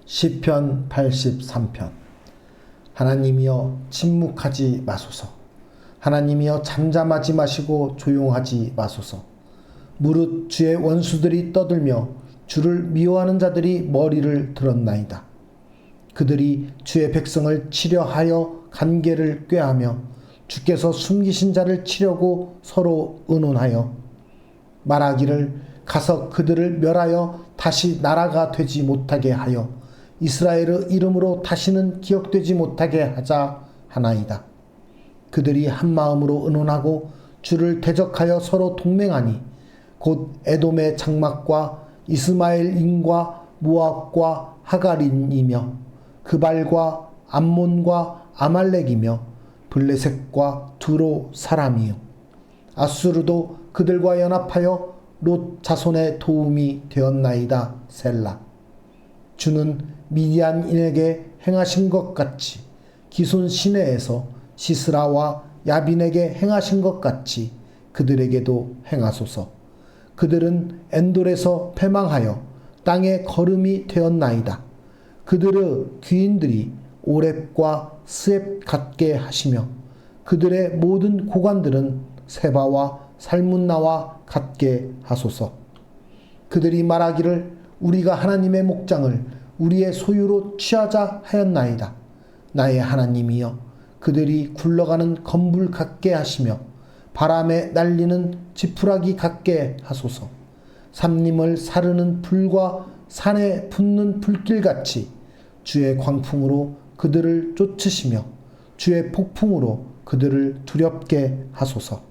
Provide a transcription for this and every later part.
시편 83편. 하나님이여 침묵하지 마소서. 하나님이여 잠잠하지 마시고 조용하지 마소서. 무릇 주의 원수들이 떠들며 주를 미워하는 자들이 머리를 들었나이다. 그들이 주의 백성을 치려하여 간계를 꾀하며 주께서 숨기신 자를 치려고 서로 의논하여 말하기를 가서 그들을 멸하여 다시 나라가 되지 못하게 하여 이스라엘의 이름으로 다시는 기억되지 못하게 하자 하나이다. 그들이 한 마음으로 의논하고 주를 대적하여 서로 동맹하니 곧 에돔의 장막과 이스마엘인과 모압과 하갈인이며 그발과 암몬과 아말렉이며 블레셋과 두로 사람이요 아수르도 그들과 연합하여 롯 자손의 도움이 되었나이다. 셀라. 주는 미디안인에게 행하신 것 같이 기손 시내에서 시스라와 야빈에게 행하신 것 같이 그들에게도 행하소서. 그들은 엔돌에서 패망하여 땅의 거름이 되었나이다. 그들의 귀인들이 오렙과 스앱 같게 하시며 그들의 모든 고관들은 세바와 살문나와 같게 하소서. 그들이 말하기를 우리가 하나님의 목장을 우리의 소유로 취하자 하였나이다. 나의 하나님이여, 그들이 굴러가는 건불 같게 하시며 바람에 날리는 지푸라기 같게 하소서. 삼림을 사르는 불과 산에 붙는 불길같이 주의 광풍으로 그들을 쫓으시며 주의 폭풍으로 그들을 두렵게 하소서.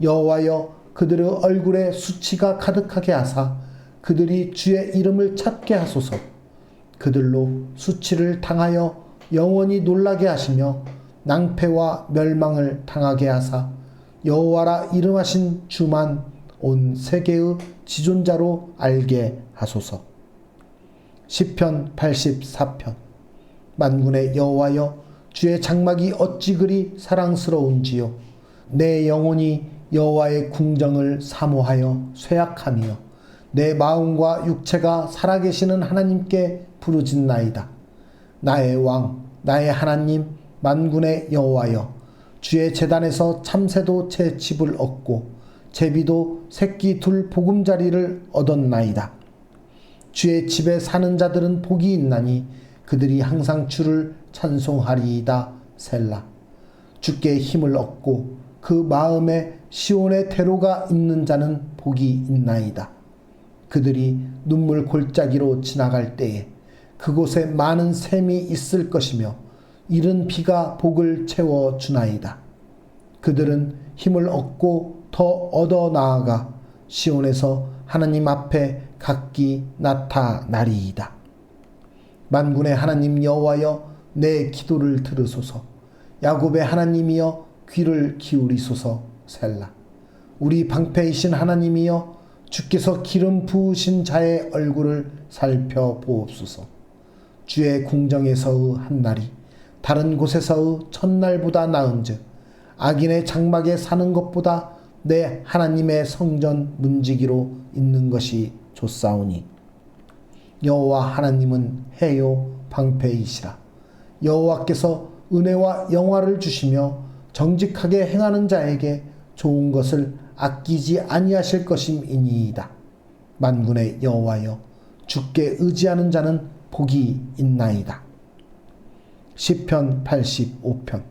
여호와여, 그들의 얼굴에 수치가 가득하게 하사 그들이 주의 이름을 찾게 하소서. 그들로 수치를 당하여 영원히 놀라게 하시며 낭패와 멸망을 당하게 하사 여호와라 이름하신 주만 온 세계의 지존자로 알게 하소서. 시편 84편. 만군의 여호와여, 주의 장막이 어찌 그리 사랑스러운지요. 내 영혼이 여호와의 궁정을 사모하여 쇠약하며 내 마음과 육체가 살아계시는 하나님께 부르짖나이다. 나의 왕, 나의 하나님, 만군의 여호와여, 주의 제단에서 참새도 제 집을 얻고 제비도 새끼 둘 보금자리를 얻었나이다. 주의 집에 사는 자들은 복이 있나니 그들이 항상 주를 찬송하리이다. 셀라. 주께 힘을 얻고 그 마음에 시온의 대로가 있는 자는 복이 있나이다. 그들이 눈물 골짜기로 지나갈 때에 그곳에 많은 샘이 있을 것이며 이른 비가 복을 채워주나이다. 그들은 힘을 얻고 더 얻어 나아가 시온에서 하나님 앞에 각기 나타나리이다. 만군의 하나님 여호와여, 내 기도를 들으소서. 야곱의 하나님이여, 귀를 기울이소서. 셀라. 우리 방패이신 하나님이여, 주께서 기름 부으신 자의 얼굴을 살펴보옵소서. 주의 궁정에서의 한날이 다른 곳에서의 첫날보다 나은즉 악인의 장막에 사는 것보다 내 하나님의 성전 문지기로 있는 것이 좋사오니. 여호와 하나님은 해요 방패이시라. 여호와께서 은혜와 영화를 주시며 정직하게 행하는 자에게 좋은 것을 아끼지 아니하실 것임이니이다. 만군의 여호와여, 주께 의지하는 자는 복이 있나이다. 시편 85편.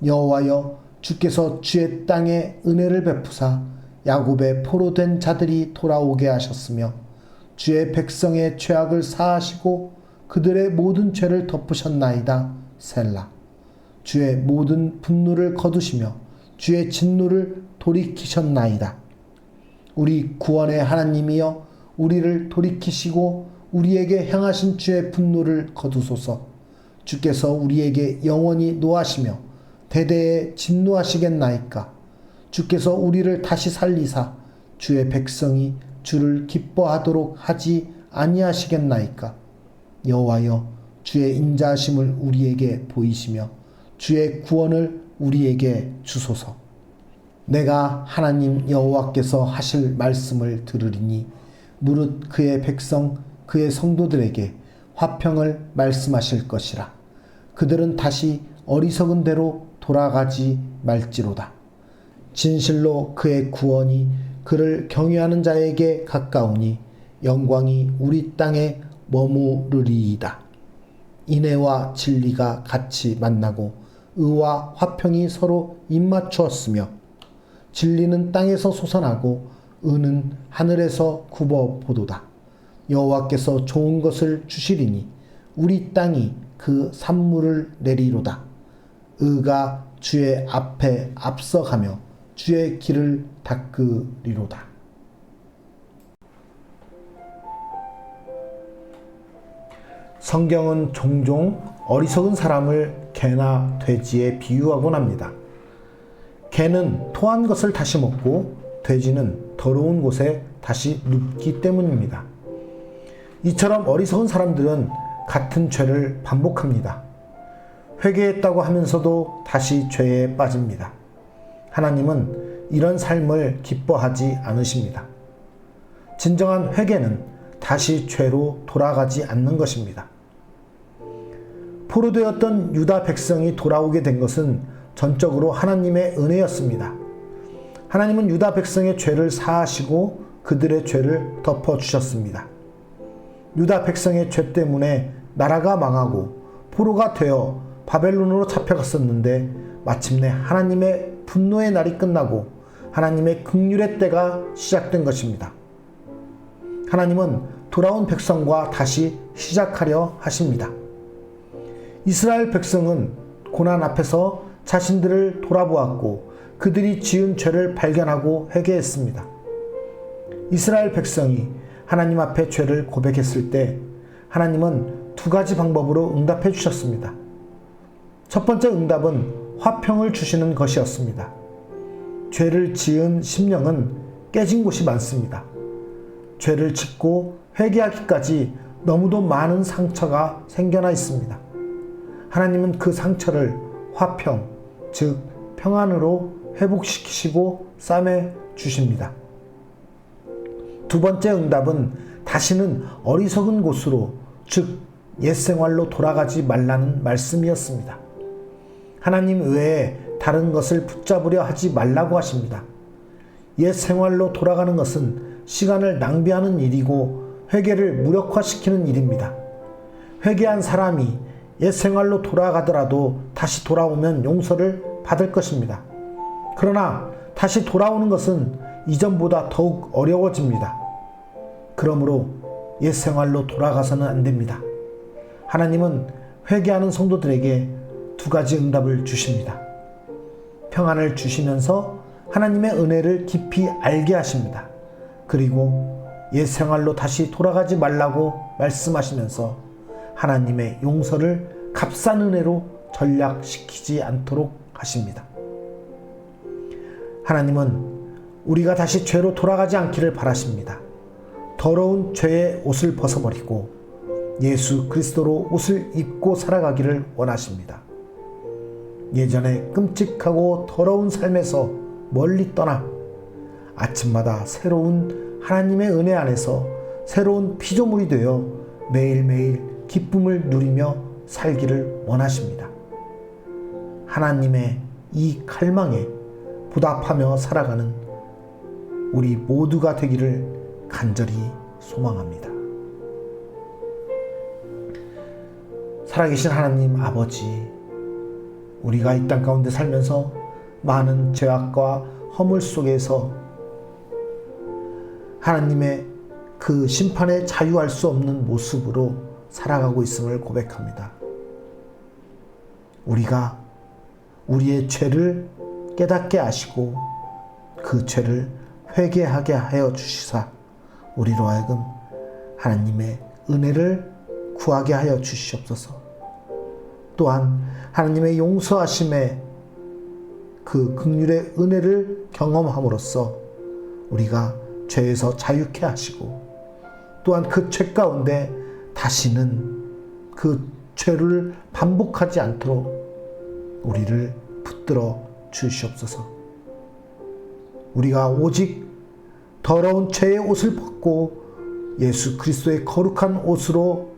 여호와여, 주께서 주의 땅에 은혜를 베푸사 야곱의 포로된 자들이 돌아오게 하셨으며 주의 백성의 죄악을 사하시고 그들의 모든 죄를 덮으셨나이다. 셀라. 주의 모든 분노를 거두시며 주의 진노를 돌이키셨나이다. 우리 구원의 하나님이여, 우리를 돌이키시고 우리에게 향하신 주의 분노를 거두소서. 주께서 우리에게 영원히 노하시며 대대에 진노하시겠나이까. 주께서 우리를 다시 살리사 주의 백성이 주를 기뻐하도록 하지 아니하시겠나이까. 여호와여, 주의 인자하심을 우리에게 보이시며 주의 구원을 우리에게 주소서. 내가 하나님 여호와께서 하실 말씀을 들으리니 무릇 그의 백성 그의 성도들에게 화평을 말씀하실 것이라. 그들은 다시 어리석은 대로 돌아가지 말지로다. 진실로 그의 구원이 그를 경외하는 자에게 가까우니 영광이 우리 땅에 머무르리이다. 인애와 진리가 같이 만나고 의와 화평이 서로 입맞추었으며 진리는 땅에서 솟아나고 의는 하늘에서 굽어보도다. 여호와께서 좋은 것을 주시리니 우리 땅이 그 산물을 내리로다. 의가 주의 앞에 앞서가며 주의 길을 닦으리로다. 성경은 종종 어리석은 사람을 개나 돼지에 비유하곤 합니다. 개는 토한 것을 다시 먹고 돼지는 더러운 곳에 다시 눕기 때문입니다. 이처럼 어리석은 사람들은 같은 죄를 반복합니다. 회개했다고 하면서도 다시 죄에 빠집니다. 하나님은 이런 삶을 기뻐하지 않으십니다. 진정한 회개는 다시 죄로 돌아가지 않는 것입니다. 포로되었던 유다 백성이 돌아오게 된 것은 전적으로 하나님의 은혜였습니다. 하나님은 유다 백성의 죄를 사하시고 그들의 죄를 덮어주셨습니다. 유다 백성의 죄 때문에 나라가 망하고 포로가 되어 바벨론으로 잡혀갔었는데 마침내 하나님의 분노의 날이 끝나고 하나님의 긍휼의 때가 시작된 것입니다. 하나님은 돌아온 백성과 다시 시작하려 하십니다. 이스라엘 백성은 고난 앞에서 자신들을 돌아보았고 그들이 지은 죄를 발견하고 회개했습니다. 이스라엘 백성이 하나님 앞에 죄를 고백했을 때 하나님은 두 가지 방법으로 응답해 주셨습니다. 첫 번째 응답은 화평을 주시는 것이었습니다. 죄를 지은 심령은 깨진 곳이 많습니다. 죄를 짓고 회개하기까지 너무도 많은 상처가 생겨나 있습니다. 하나님은 그 상처를 화평, 즉 평안으로 회복시키시고 싸매 주십니다. 두 번째 응답은 다시는 어리석은 곳으로, 즉 옛 생활로 돌아가지 말라는 말씀이었습니다. 하나님 외에 다른 것을 붙잡으려 하지 말라고 하십니다. 옛 생활로 돌아가는 것은 시간을 낭비하는 일이고 회개를 무력화시키는 일입니다. 회개한 사람이 옛 생활로 돌아가더라도 다시 돌아오면 용서를 받을 것입니다. 그러나 다시 돌아오는 것은 이전보다 더욱 어려워집니다. 그러므로 옛 생활로 돌아가서는 안 됩니다. 하나님은 회개하는 성도들에게 두 가지 응답을 주십니다. 평안을 주시면서 하나님의 은혜를 깊이 알게 하십니다. 그리고 옛 생활로 다시 돌아가지 말라고 말씀하시면서 하나님의 용서를 값싼 은혜로 전락시키지 않도록 하십니다. 하나님은 우리가 다시 죄로 돌아가지 않기를 바라십니다. 더러운 죄의 옷을 벗어버리고 예수 그리스도로 옷을 입고 살아가기를 원하십니다. 예전에 끔찍하고 더러운 삶에서 멀리 떠나 아침마다 새로운 하나님의 은혜 안에서 새로운 피조물이 되어 매일매일 기쁨을 누리며 살기를 원하십니다. 하나님의 이 갈망에 보답하며 살아가는 우리 모두가 되기를 간절히 소망합니다. 살아계신 하나님 아버지, 우리가 이 땅 가운데 살면서 많은 죄악과 허물 속에서 하나님의 그 심판에 자유할 수 없는 모습으로 살아가고 있음을 고백합니다. 우리가 우리의 죄를 깨닫게 하시고 그 죄를 회개하게 하여 주시사 우리로 하여금 하나님의 은혜를 구하게 하여 주시옵소서. 또한 하나님의 용서하심의 그 긍휼의 은혜를 경험함으로써 우리가 죄에서 자유케 하시고 또한 그 죄 가운데 다시는 그 죄를 반복하지 않도록 우리를 붙들어 주시옵소서. 우리가 오직 더러운 죄의 옷을 벗고 예수 그리스도의 거룩한 옷으로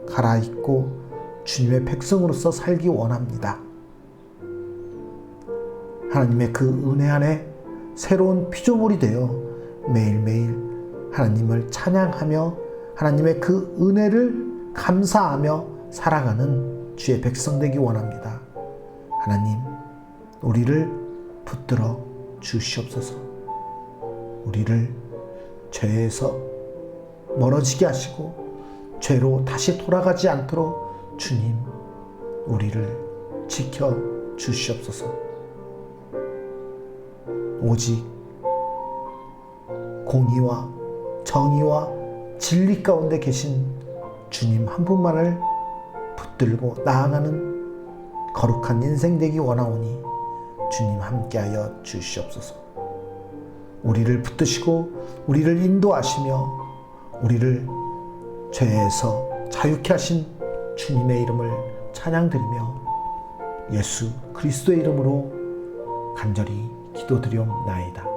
갈아입고 주님의 백성으로서 살기 원합니다. 하나님의 그 은혜 안에 새로운 피조물이 되어 매일매일 하나님을 찬양하며 하나님의 그 은혜를 감사하며 살아가는 주의 백성 되기 원합니다. 하나님, 우리를 붙들어 주시옵소서. 우리를 죄에서 멀어지게 하시고 죄로 다시 돌아가지 않도록 주님, 우리를 지켜 주시옵소서. 오직 공의와 정의와 진리 가운데 계신 주님 한 분만을 붙들고 나아가는 거룩한 인생 되기 원하오니 주님 함께하여 주시옵소서. 우리를 붙드시고 우리를 인도하시며 우리를 죄에서 자유케 하신 주님의 이름을 찬양드리며 예수 그리스도의 이름으로 간절히 기도드리옵나이다.